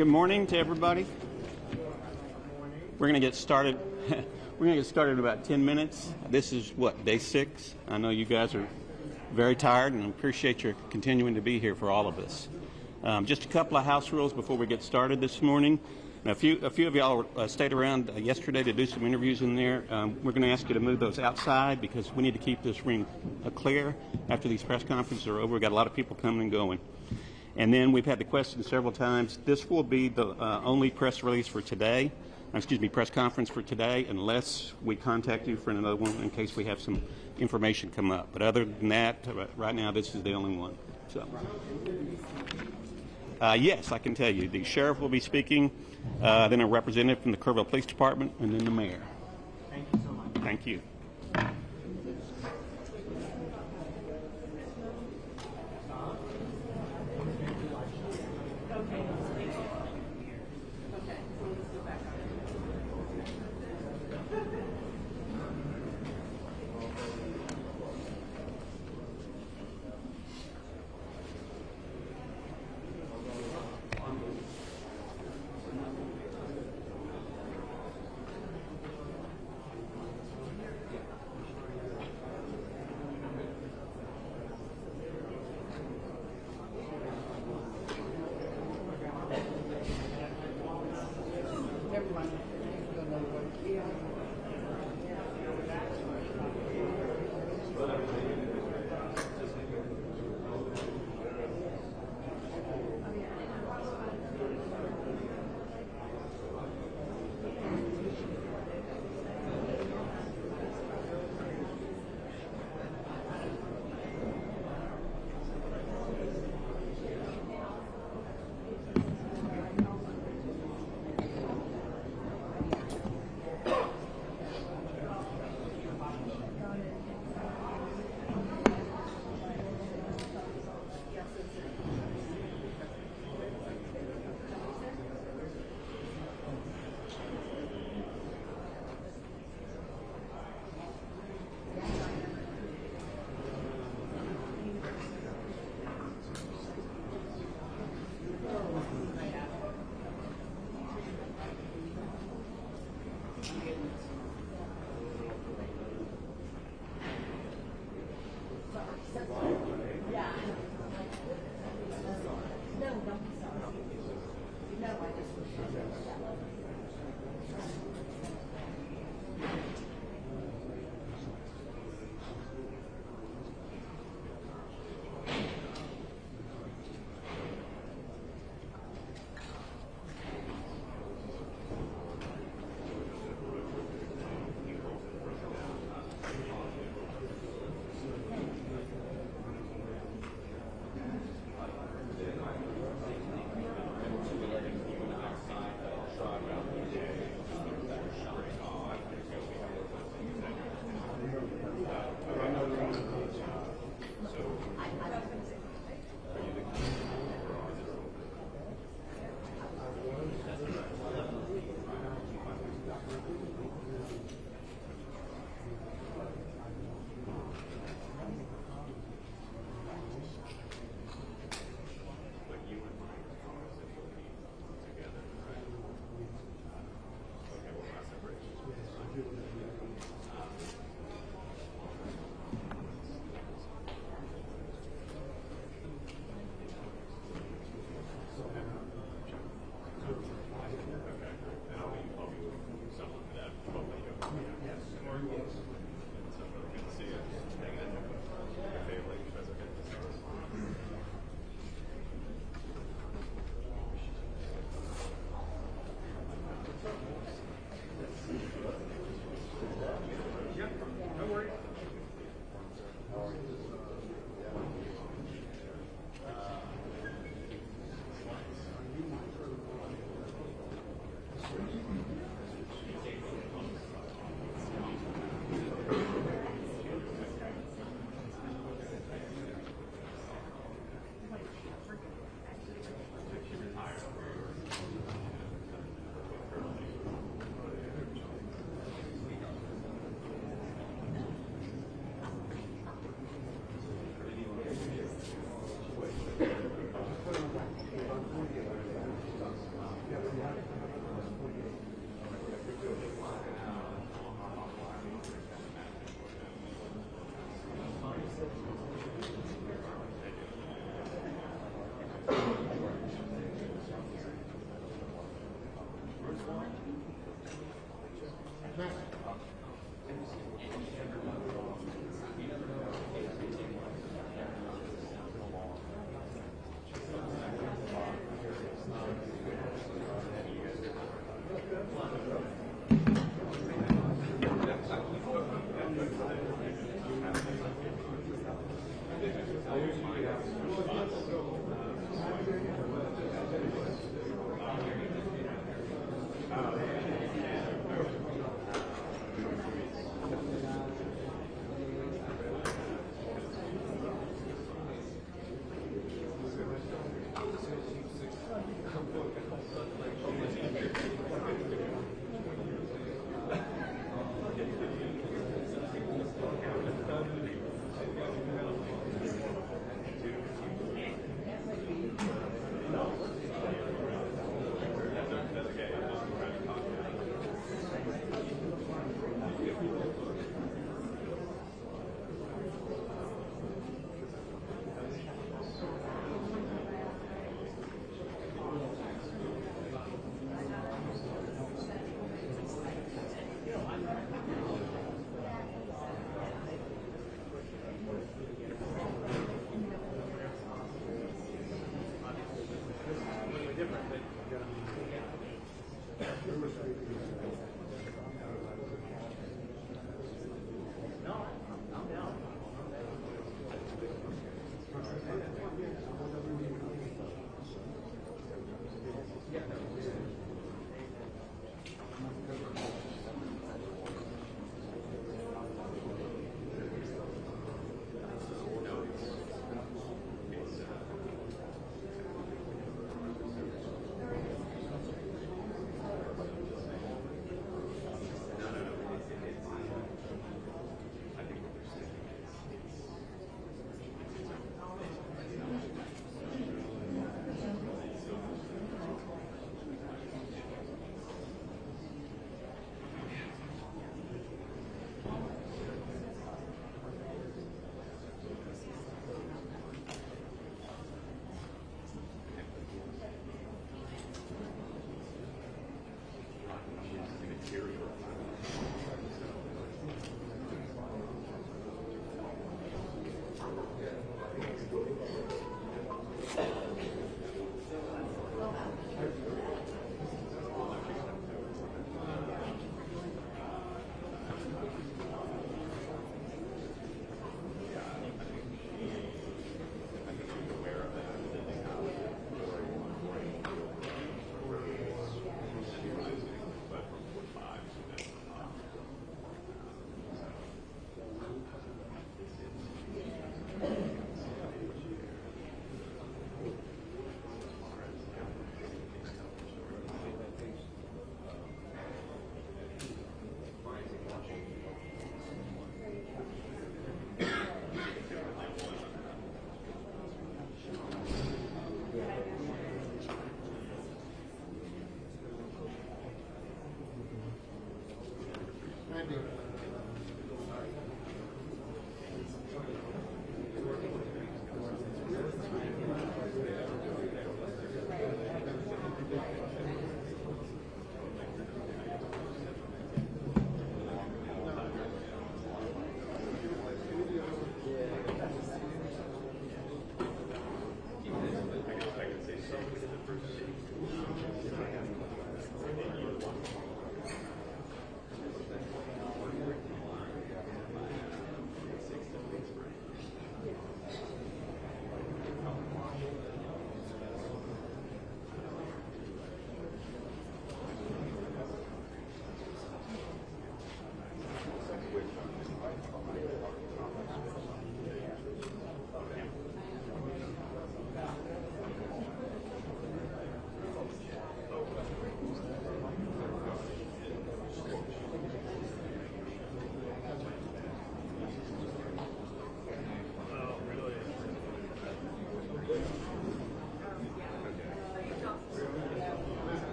Good morning to everybody. We're going to get started. We're going to get started in about 10 minutes. This is what, day 6? I know you guys are very tired, and I appreciate your continuing to be here for all of us. Just a couple of house rules before we get started this morning. Now, a few of y'all stayed around yesterday to do some interviews in there. We're going to ask you to move those outside because we need to keep this room clear after these press conferences are over. We've got a lot of people coming and going. And then we've had the question several times. This will be the only press release for today. Press conference for today, unless we contact you for another one in case we have some information come up. But other than that, right now this is the only one. So, yes, I can tell you. The sheriff will be speaking, then a representative from the Kerrville Police Department, and then the mayor. Thank you so much. Thank you.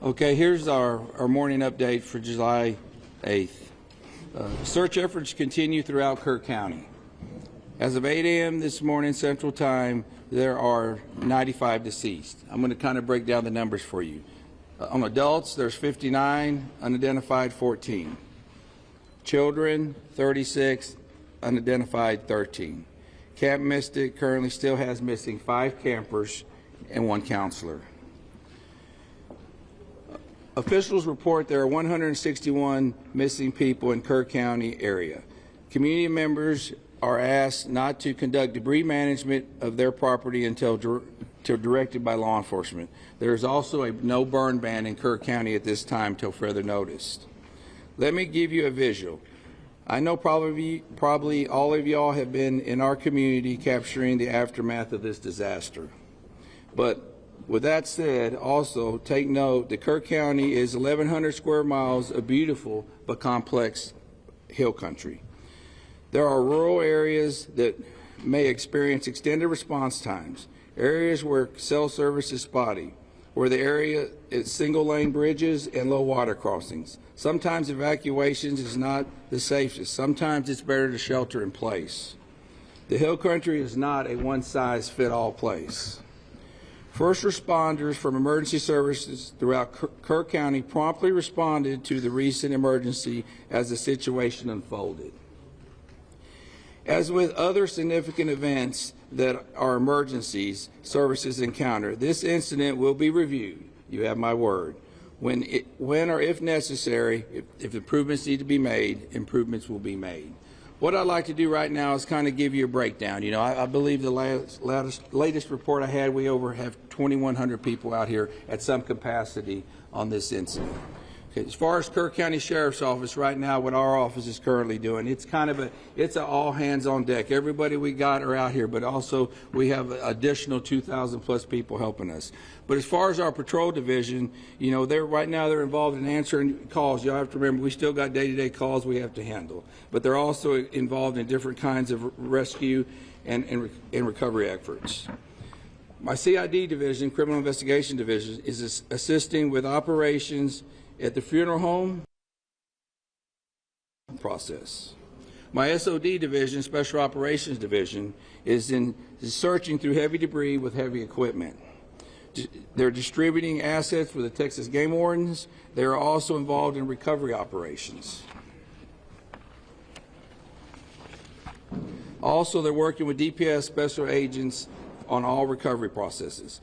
Okay, here's our morning update for July 8th. Search efforts continue throughout Kirk County. As of 8 a.m. this morning Central Time, there are 95 deceased. I'm going to kind of break down the numbers for you. On adults, there's 59, unidentified 14. Children, 36, unidentified 13. Camp Mystic currently still has missing 5 campers and 1 counselor. Officials report there are 161 missing people in Kerr County area. Community members are asked not to conduct debris management of their property until directed by law enforcement. There is also a no burn ban in Kerr County at this time till further notice. Let me give you a visual. I know probably all of y'all have been in our community capturing the aftermath of this disaster. But with that said, also take note that Kerr County is 1,100 square miles of beautiful but complex hill country. There are rural areas that may experience extended response times, areas where cell service is spotty, where the area is single-lane bridges and low water crossings. Sometimes evacuations is not the safest. Sometimes it's better to shelter in place. The hill country is not a one-size-fits-all place. First responders from emergency services throughout Kerr County promptly responded to the recent emergency as the situation unfolded. As with other significant events that are emergencies services encounter, this incident will be reviewed. You have my word. When or if necessary, if improvements need to be made, improvements will be made. What I'd like to do right now is kind of give you a breakdown. You know, I believe the latest report I had, we have 2,100 people out here at some capacity on this incident. Okay, as far as Kerr County Sheriff's Office right now, what our office is currently doing, it's an all hands on deck. Everybody we got are out here, but also we have additional 2,000 plus people helping us. But as far as our patrol division, you know, right now they're involved in answering calls. Y'all have to remember, we still got day-to-day calls we have to handle. But they're also involved in different kinds of rescue and recovery efforts. My CID division, Criminal Investigation Division, is assisting with operations at the funeral home process. My SOD division, Special Operations Division, is searching through heavy debris with heavy equipment. They're distributing assets for the Texas Game Wardens. They are also involved in recovery operations. Also, they're working with DPS special agents on all recovery processes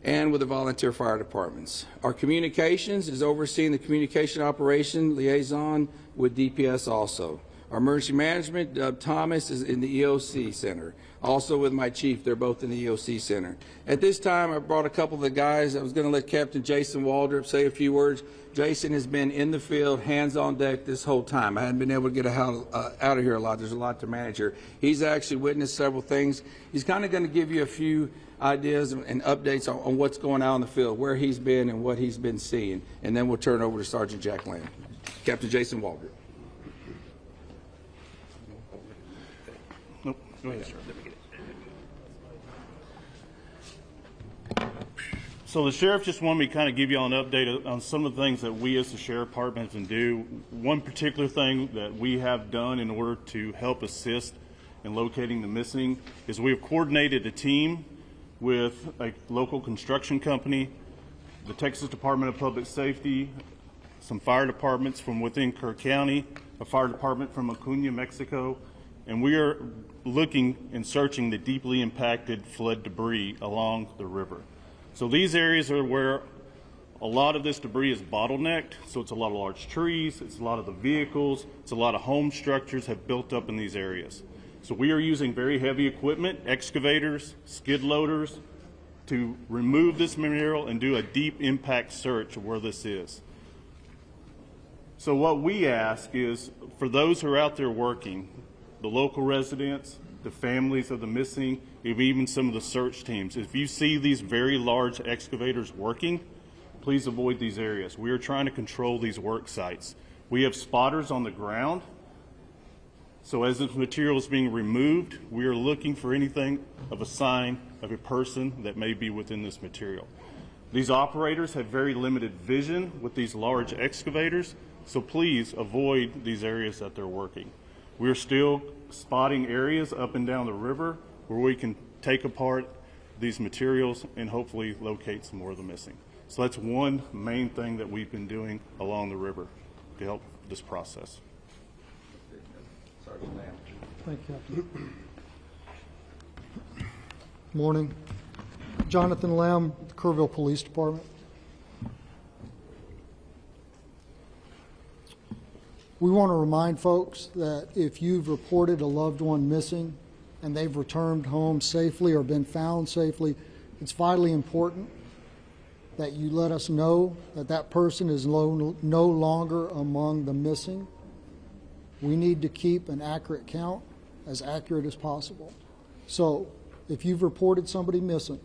and with the volunteer fire departments. Our communications is overseeing the communication operation liaison with DPS also. Our emergency management, Thomas, is in the EOC Center. Also with my chief, they're both in the EOC Center. At this time, I brought a couple of the guys. I was going to let Captain Jason Waldrop say a few words. Jason has been in the field, hands on deck this whole time. I hadn't been able to get out of here a lot. There's a lot to manage here. He's actually witnessed several things. He's kind of going to give you a few ideas and updates on what's going on in the field, where he's been and what he's been seeing. And then we'll turn over to Sergeant Jack Lamb. Captain Jason Waldrop. Nope. Go ahead. So the sheriff just wanted me to kind of give you all an update on some of the things that we as the sheriff department can do. One particular thing that we have done in order to help assist in locating the missing is we have coordinated a team with a local construction company, the Texas Department of Public Safety, some fire departments from within Kerr County, a fire department from Acuña, Mexico, and we are looking and searching the deeply impacted flood debris along the river. So these areas are where a lot of this debris is bottlenecked, so it's a lot of large trees, it's a lot of the vehicles, it's a lot of home structures have built up in these areas. So we are using very heavy equipment, excavators, skid loaders, to remove this material and do a deep impact search of where this is. So what we ask is, for those who are out there working, the local residents, the families of the missing, even some of the search teams, if you see these very large excavators working, please avoid these areas. We are trying to control these work sites. We have spotters on the ground, so as this material is being removed, we are looking for anything of a sign of a person that may be within this material. These operators have very limited vision with these large excavators, so please avoid these areas that they're working. We're still spotting areas up and down the river where we can take apart these materials and hopefully locate some more of the missing. So that's one main thing that we've been doing along the river to help this process. Thank you, Captain. Morning. Jonathan Lamb, Kerrville Police Department. We want to remind folks that if you've reported a loved one missing and they've returned home safely or been found safely, it's vitally important that you let us know that that person is no longer among the missing. We need to keep an accurate count, as accurate as possible. So if you've reported somebody missing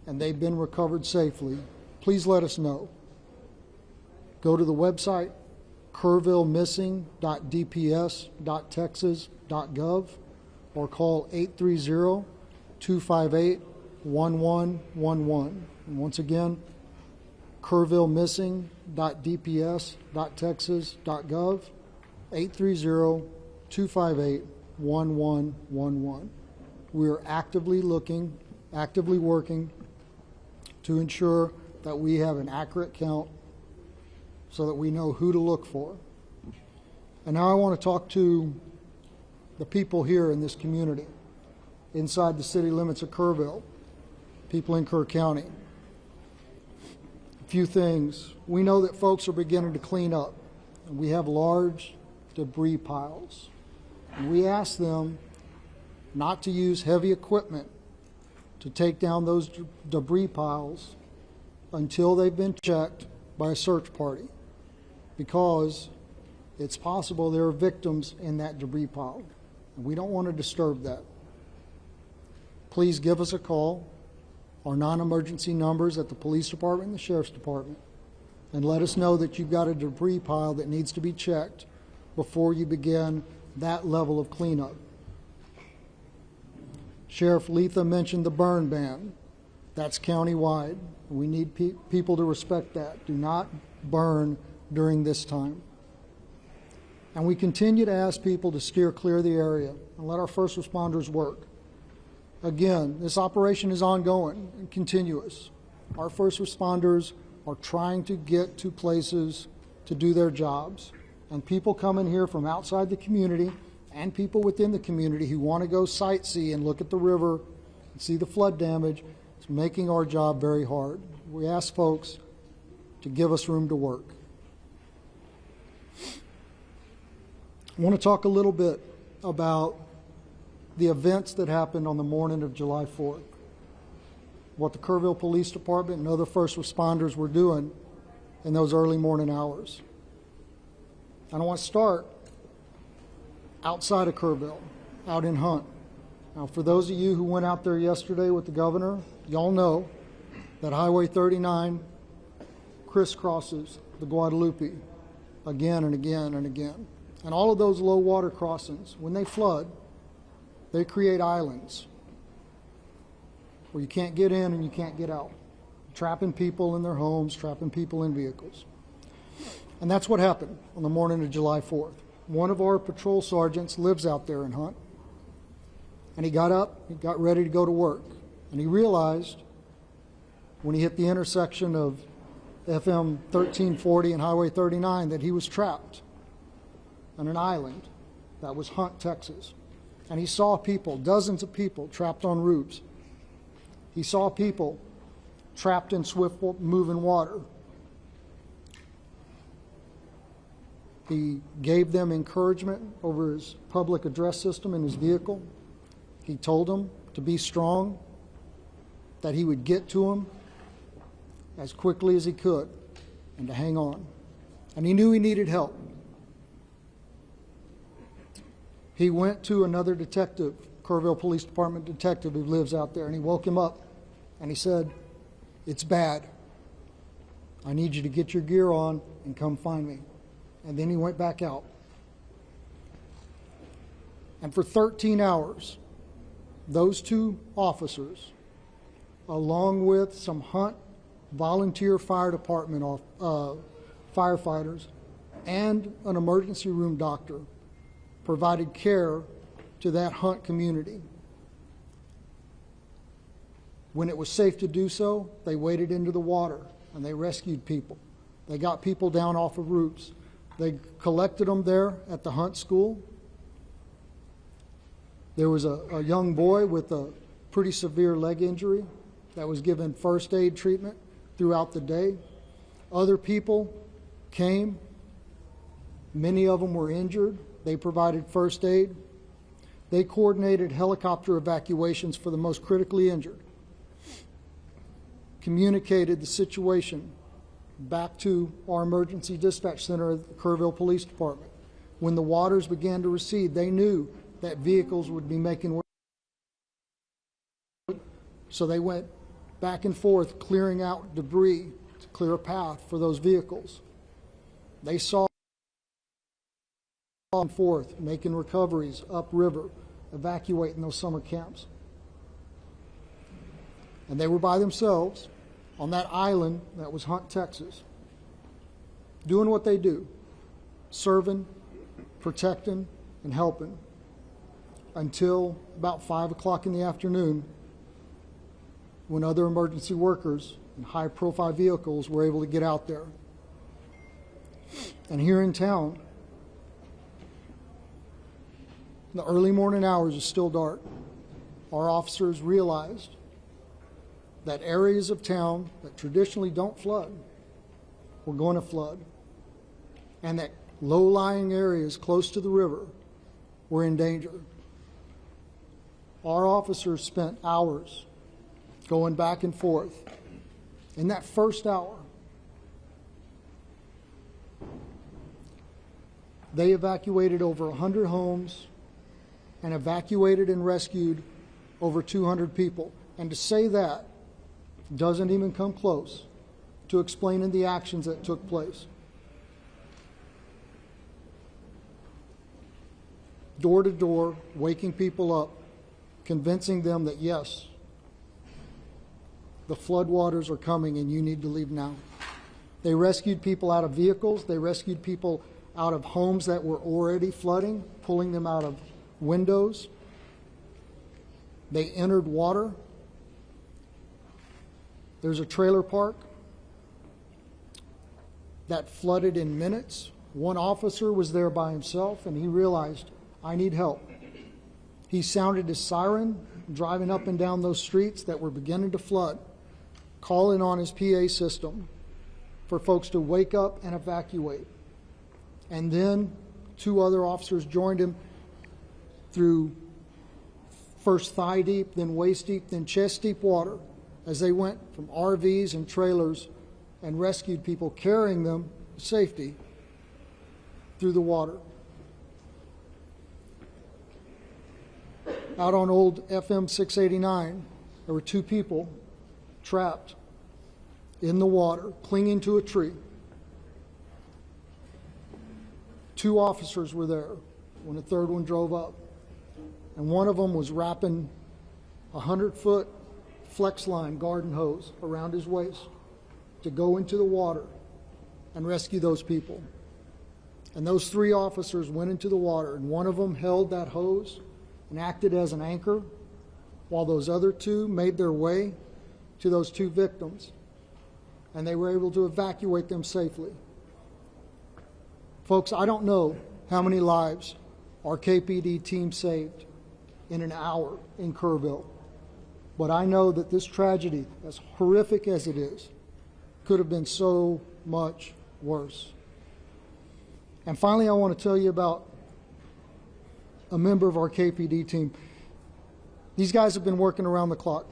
and they've been recovered safely, please let us know. Go to the website kerrvillemissing.dps.texas.gov or call 830-258-1111. And once again, kerrvillemissing.dps.texas.gov, 830-258-1111. We are actively working to ensure that we have an accurate count so that we know who to look for. And now I want to talk to the people here in this community, inside the city limits of Kerrville, people in Kerr County. A few things. We know that folks are beginning to clean up, and we have large debris piles. And we ask them not to use heavy equipment to take down those debris piles until they've been checked by a search party, because it's possible there are victims in that debris pile, and we don't want to disturb that. Please give us a call, our non-emergency numbers at the police department and the sheriff's department, and let us know that you've got a debris pile that needs to be checked before you begin that level of cleanup. Sheriff Letha mentioned the burn ban. That's countywide. We need people to respect that. Do not burn during this time. And we continue to ask people to steer clear of the area and let our first responders work. Again, this operation is ongoing and continuous. Our first responders are trying to get to places to do their jobs. And people come in here from outside the community and people within the community who want to go sightsee and look at the river and see the flood damage. It's making our job very hard. We ask folks to give us room to work. I want to talk a little bit about the events that happened on the morning of July 4th, what the Kerrville Police Department and other first responders were doing in those early morning hours. And I want to start outside of Kerrville, out in Hunt. Now, for those of you who went out there yesterday with the governor, y'all know that Highway 39 crisscrosses the Guadalupe again and again and again. And all of those low water crossings, when they flood, they create islands where you can't get in and you can't get out, trapping people in their homes, trapping people in vehicles. And that's what happened on the morning of July 4th. One of our patrol sergeants lives out there in Hunt, and he got up, he got ready to go to work, and he realized when he hit the intersection of FM 1340 and Highway 39 that he was trapped on an island that was Hunt, Texas. And he saw people, dozens of people, trapped on roofs. He saw people trapped in swift moving water. He gave them encouragement over his public address system in his vehicle. He told them to be strong, that he would get to them as quickly as he could, and to hang on. And he knew he needed help. He went to another detective, Kerrville Police Department detective who lives out there, and he woke him up and he said, "It's bad. I need you to get your gear on and come find me." And then he went back out. And for 13 hours, those two officers, along with some Hunt volunteer fire department firefighters and an emergency room doctor, provided care to that Hunt community. When it was safe to do so, they waded into the water and they rescued people. They got people down off of roofs. They collected them there at the Hunt School. There was a young boy with a pretty severe leg injury that was given first aid treatment throughout the day. Other people came. Many of them were injured. They provided first aid. They coordinated helicopter evacuations for the most critically injured, communicated the situation back to our emergency dispatch center at the Kerrville Police Department. When the waters began to recede, they knew that vehicles would be making way. So they went back and forth clearing out debris to clear a path for those vehicles. They saw back and forth making recoveries upriver, evacuating those summer camps. And they were by themselves on that island that was Hunt, Texas, doing what they do, serving, protecting, and helping, until about 5 o'clock in the afternoon, when other emergency workers and high-profile vehicles were able to get out there. And here in town, in the early morning hours, it's still dark, our officers realized that areas of town that traditionally don't flood were going to flood, and that low-lying areas close to the river were in danger. Our officers spent hours going back and forth. In that first hour, they evacuated over 100 homes and evacuated and rescued over 200 people. And to say that doesn't even come close to explaining the actions that took place. Door to door, waking people up, convincing them that yes, the floodwaters are coming and you need to leave now. They rescued people out of vehicles. They rescued people out of homes that were already flooding, pulling them out of windows. They entered water. There's a trailer park that flooded in minutes. One officer was there by himself, and he realized, I need help. He sounded his siren, driving up and down those streets that were beginning to flood, calling on his PA system for folks to wake up and evacuate. And then 2 other officers joined him through first thigh deep, then waist deep, then chest deep water, as they went from RVs and trailers and rescued people, carrying them to safety through the water. Out on old FM 689, there were 2 people trapped in the water, clinging to a tree. 2 officers were there when the 3rd one drove up. And one of them was wrapping a 100-foot flex line garden hose around his waist to go into the water and rescue those people. And those 3 officers went into the water, and one of them held that hose and acted as an anchor, while those other 2 made their way to those 2 victims, and they were able to evacuate them safely. Folks, I don't know how many lives our KPD team saved in an hour in Kerrville, but I know that this tragedy, as horrific as it is, could have been so much worse. And finally, I want to tell you about a member of our KPD team. These guys have been working around the clock.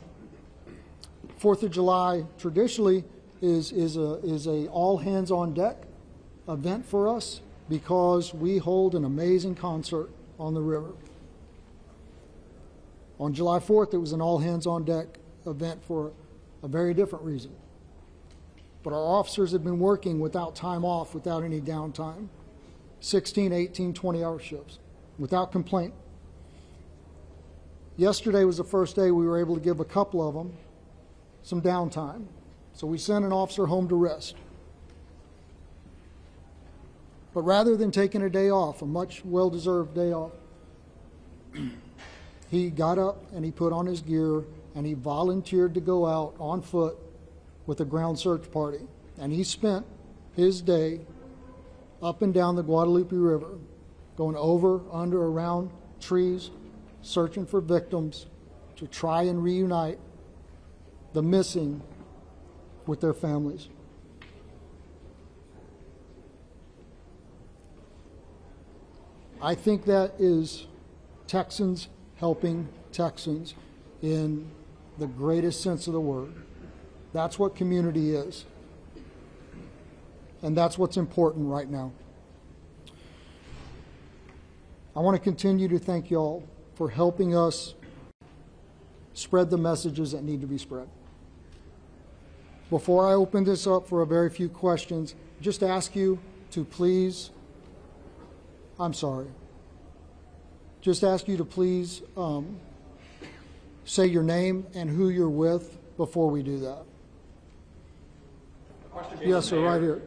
4th of July traditionally is a all hands on deck event for us, because we hold an amazing concert on the river. On July 4th, it was an all hands on deck event for a very different reason. But our officers have been working without time off, without any downtime, 16, 18, 20-hour shifts, without complaint. Yesterday was the first day we were able to give a couple of them some downtime. So we sent an officer home to rest. But rather than taking a day off, a much well-deserved day off, he got up and he put on his gear and he volunteered to go out on foot with a ground search party. And he spent his day up and down the Guadalupe River, going over, under, around trees, searching for victims to try and reunite the missing with their families. I think that is Texans helping Texans in the greatest sense of the word. That's what community is. And that's what's important right now. I want to continue to thank y'all for helping us spread the messages that need to be spread. Before I open this up for a very few questions, just ask you to please, just ask you to please say your name and who you're with before we do that. Yes, sir, right here.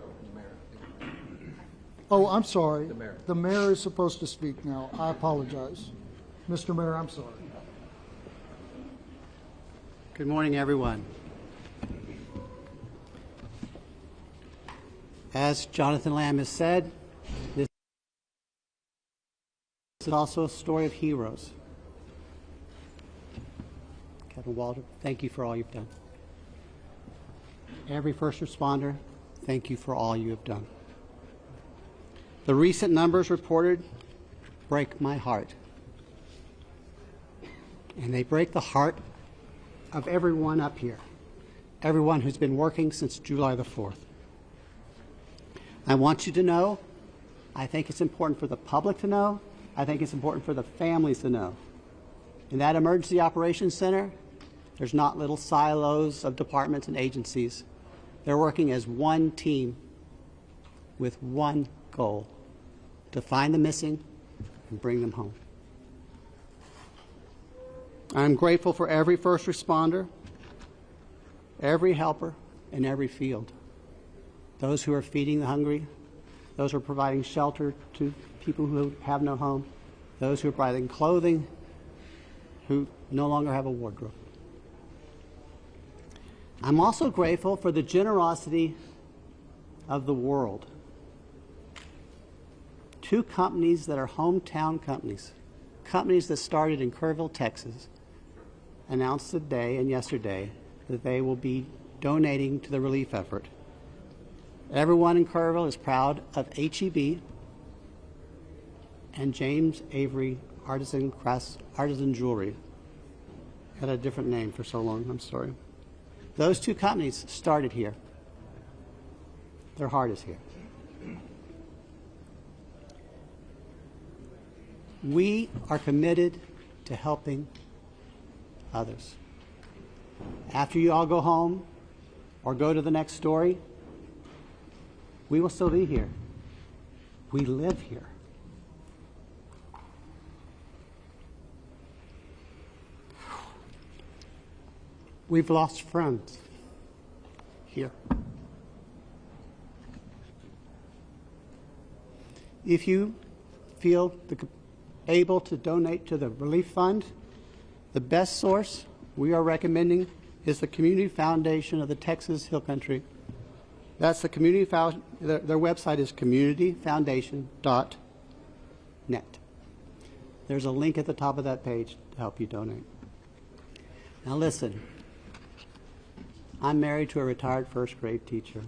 Oh, I'm sorry. The mayor is supposed to speak now. I apologize. Mr. Mayor, I'm sorry. Good morning, everyone. As Jonathan Lamb has said, this is also a story of heroes. Kevin Walter, thank you for all you've done. Every first responder, thank you for all you have done. The recent numbers reported break my heart. And they break the heart of everyone up here, everyone who's been working since July the 4th. I want you to know, I think it's important for the public to know, I think it's important for the families to know. In that Emergency Operations Center, there's not little silos of departments and agencies. They're working as one team with one goal: to find the missing and bring them home. I'm grateful for every first responder, every helper in every field. Those who are feeding the hungry, those who are providing shelter to people who have no home, those who are providing clothing, who no longer have a wardrobe. I'm also grateful for the generosity of the world. Two companies that are hometown companies, companies that started in Kerrville, Texas, announced today and yesterday that they will be donating to the relief effort. Everyone in Kerrville is proud of HEB and James Avery Artisan Jewelry. Had a different name for so long, I'm sorry. Those two companies started here. Their heart is here. We are committed to helping others. After you all go home or go to the next story, we will still be here. We live here. We've lost friends here. If you feel able to donate to the relief fund, the best source we are recommending is the Community Foundation of the Texas Hill Country. That's the community their website is communityfoundation.net. There's a link at the top of that page to help you donate. Now listen, I'm married to a retired first grade teacher.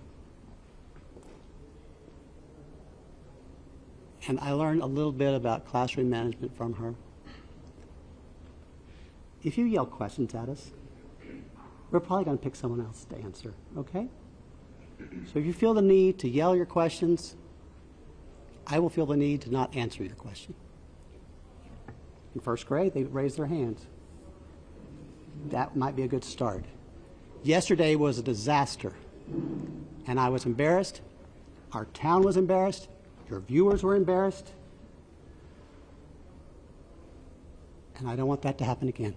And I learned a little bit about classroom management from her. If you yell questions at us, we're probably going to pick someone else to answer, okay? So if you feel the need to yell your questions, I will feel the need to not answer your question. In first grade, they raised their hands. That might be a good start. Yesterday was a disaster, and I was embarrassed. Our town was embarrassed. Your viewers were embarrassed. And I don't want that to happen again.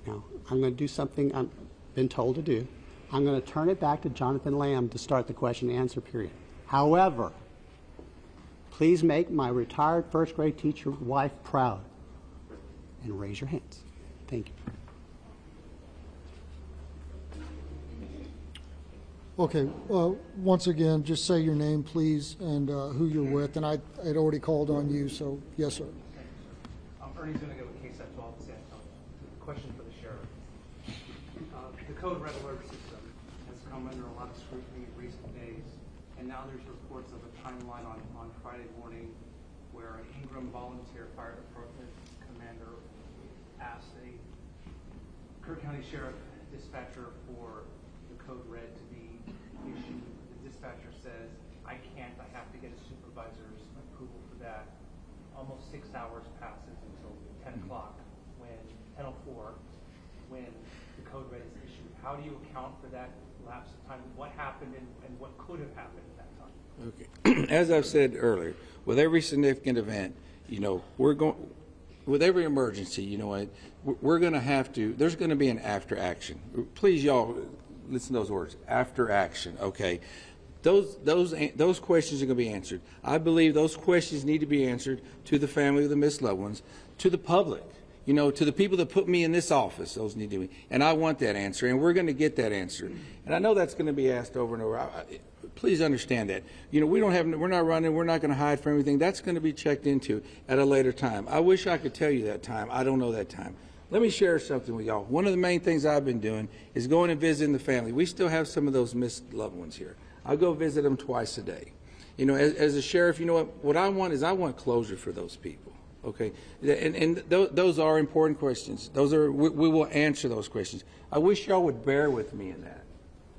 Now, I'm going to do something I've been told to do. I'm going to turn it back to Jonathan Lamb to start the question and answer period. However, Please make my retired first grade teacher wife proud and raise your hands. Thank you. Okay, once again, just say your name, please, and who you're with. And I had already called on you, so yes, sir. Ernie's going to go with case at 12 San Antonio. Question for the sheriff. The code red alert system has come under a lot of scrutiny in recent days, and now there's reports of a timeline on Friday morning where an Ingram volunteer fire department commander asked a Kirk County Sheriff dispatcher for the code red to be issued. The dispatcher says, I can't, I have to get a supervisor's approval for that. Almost 6 hours passes until 10 o'clock, when 10:04, when the code red is issued. How do you account for that lapse of time? What happened and what could have happened at that time? Okay. As I've said earlier, with every significant event, we're going, with every emergency, we're going to have to, there's going to be an after action. Please, y'all, listen to those words, after action, okay? Those questions are going to be answered. I believe those questions need to be answered to the family of the missed loved ones, to the public, to the people that put me in this office. Those need to be, and I want that answer, and we're going to get that answer. And I know that's going to be asked over and over. Please understand that. We're not running. We're not going to hide from everything. That's going to be checked into at a later time. I wish I could tell you that time. I don't know that time. Let me share something with y'all. One of the main things I've been doing is going and visiting the family. We still have some of those missed loved ones here. I go visit them twice a day. As a sheriff, what I want is I want closure for those people. Okay, and those are important questions. We will answer those questions. I wish y'all would bear with me in that.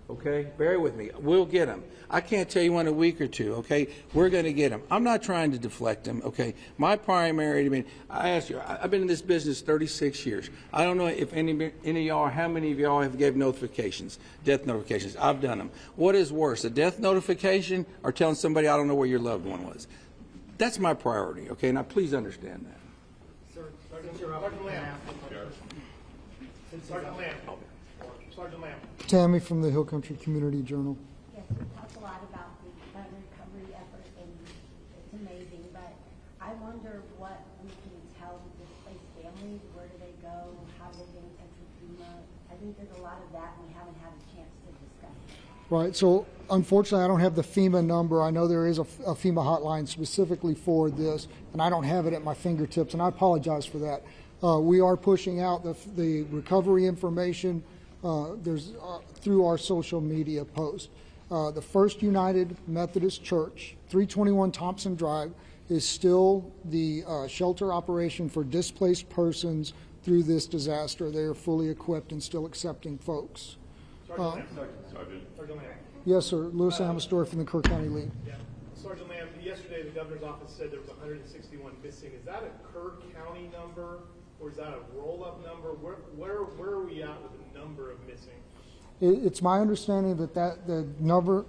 Okay, bear with me. We'll get them. I can't tell you in a week or two. Okay, we're going to get them. I'm not trying to deflect them. Okay, my primary. I ask you. I've been in this business 36 years. I don't know if any of y'all, how many of y'all have gave notifications, death notifications. I've done them. What is worse, a death notification or telling somebody I don't know where your loved one was? That's my priority. Okay, now please understand that. Sir, Sergeant Lamb. Sergeant Lamb. Tammy from the Hill Country Community Journal. Yes, we talk a lot about the recovery effort, and it's amazing, but I wonder what we can tell the displaced families. Where do they go? How do they get in touch with FEMA? I think there's a lot of that, and we haven't had a chance to discuss it. Right, so unfortunately I don't have the FEMA number. I know there is a FEMA hotline specifically for this, and I don't have it at my fingertips, and I apologize for that. We are pushing out the recovery information through our social media posts. The First United Methodist Church, 321 Thompson Drive, is still the shelter operation for displaced persons through this disaster. They are fully equipped and still accepting folks. Sergeant Lamb. Yes, sir. Louis Amersdorf from the Kirk County League. Yeah. Sergeant Lamb, yesterday the governor's office said there was 161 missing. Is that a Kirk County number, or is that a roll-up number? Where are we at with the number of missing? It's my understanding that the number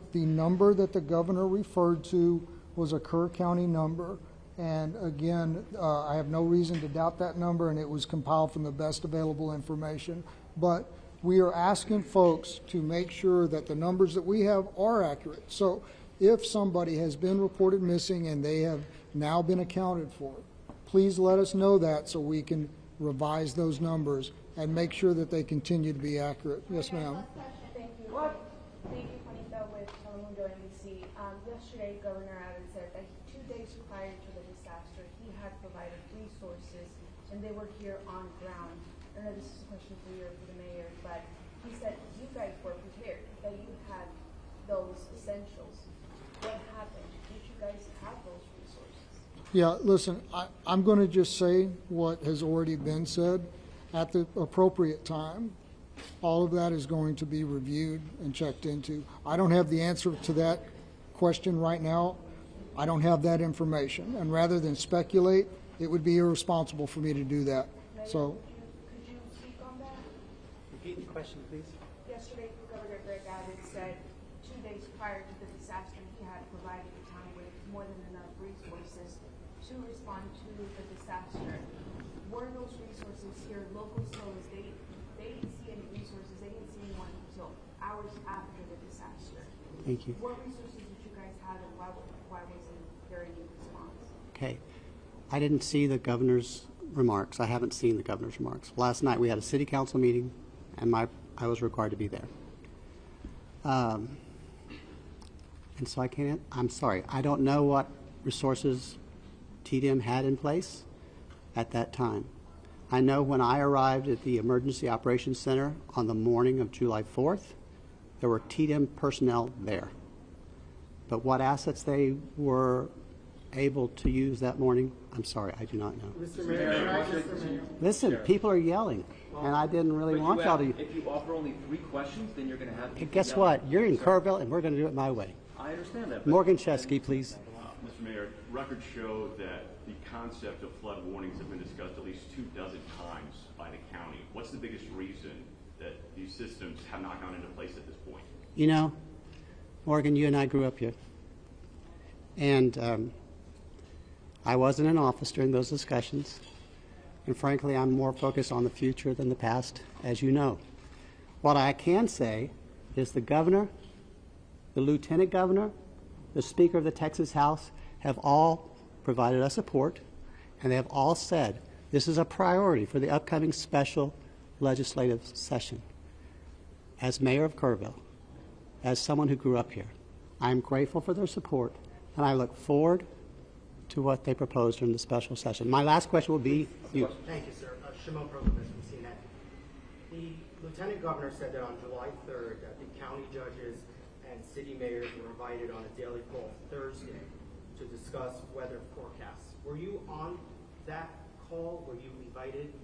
that the governor referred to was a Kerr County number. And again, I have no reason to doubt that number, and it was compiled from the best available information. But we are asking folks to make sure that the numbers that we have are accurate. So if somebody has been reported missing and they have now been accounted for, please let us know that so we can revise those numbers and make sure that they continue to be accurate. Yes, ma'am. Thank you. Thank you, Juanita, with Telemundo NBC. Yesterday, Governor Adams said that 2 days prior to the disaster, he had provided resources, and they were here on ground. I know this is a question for you or for the mayor, but he said you guys were prepared, that you had those essentials. What happened? Did you guys have those resources? Yeah, listen, I'm going to just say what has already been said. At the appropriate time, all of that is going to be reviewed and checked into. I don't have the answer to that question right now. I don't have that information. And rather than speculate, it would be irresponsible for me to do that. So, could you speak on that? Repeat the question, please. Yesterday, Governor Greg Abbott said 2 days prior to the disaster, he had provided the town with more than enough resources to respond to the disaster. Were those resources here local sellers? They didn't see any resources. They didn't see one until hours after the disaster. Thank you. What resources did you guys have, and why wasn't there any response? okay. I didn't see the governor's remarks. I haven't seen the governor's remarks. Last night we had a city council meeting, and I was required to be there. And so I can't, I'm sorry, I don't know what resources TDM had in place at that time. I know when I arrived at the Emergency Operations Center on the morning of July 4th, there were TDM personnel there. But what assets they were able to use that morning, I'm sorry, I do not know. Mr. Mayor, Listen, people are yelling, and I didn't really want y'all to. If you offer only 3 questions, then you're going to have to. Guess what? You're in Kerrville, and we're going to do it my way. I understand that. Morgan Chesky, please. Mr. Mayor, records show that the concept of flood warnings have been discussed at least 24 times by the county. What's the biggest reason that these systems have not gone into place at this point? You know, Morgan, you and I grew up here. And I wasn't in office during those discussions. And frankly, I'm more focused on the future than the past, as you know. What I can say is the governor, the lieutenant governor, the Speaker of the Texas House have all provided us support, and they have all said this is a priority for the upcoming special legislative session. As mayor of Kerrville, as someone who grew up here, I'm grateful for their support, and I look forward to what they propose during the special session. My last question will be you. Thank you, sir. Shimon Provost from CNN. The Lieutenant Governor said that on July 3rd that the county judges and city mayors were invited on a daily call Thursday to discuss weather forecasts. Were you on that call? Were you invited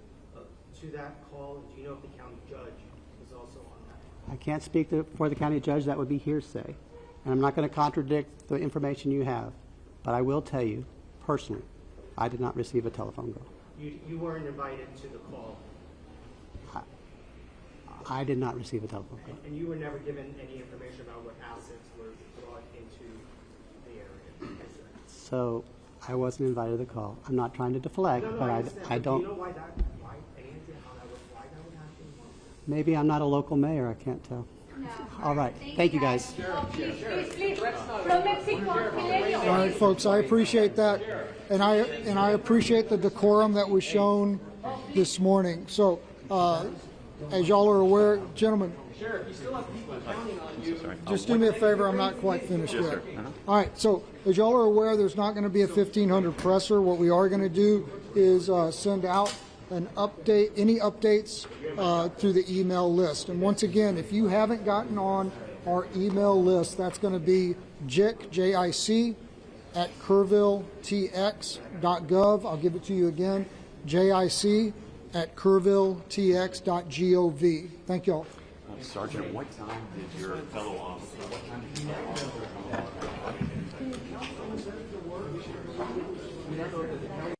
to that call? And do you know if the county judge was also on that? I can't speak for the county judge. That would be hearsay. And I'm not going to contradict the information you have. But I will tell you, personally, I did not receive a telephone call. You weren't invited to the call? I did not receive a telephone call. And you were never given any information about what assets were brought into the area? Yes, sir. So I wasn't invited to the call. I'm not trying to deflect, but I don't. Do you know why that, why, any idea how that would, why that would happen? Maybe I'm not a local mayor. I can't tell. No. All right. Thank you, guys. Please. From Mexico, All right, folks, I appreciate that, and I appreciate the decorum that was shown this morning. So, as y'all are aware, gentlemen, just do me a favor. I'm not quite finished yet. All right. So, as y'all are aware, there's not going to be a 1500 presser. What we are going to do is send out an update, any updates through the email list. And once again, if you haven't gotten on our email list, that's going to be JIC, J-I-C, at kerrvilletx.gov. I'll give it to you again, JIC at kerrvilletx.gov. Thank y'all. Sergeant, what time did your fellow officer, what time did you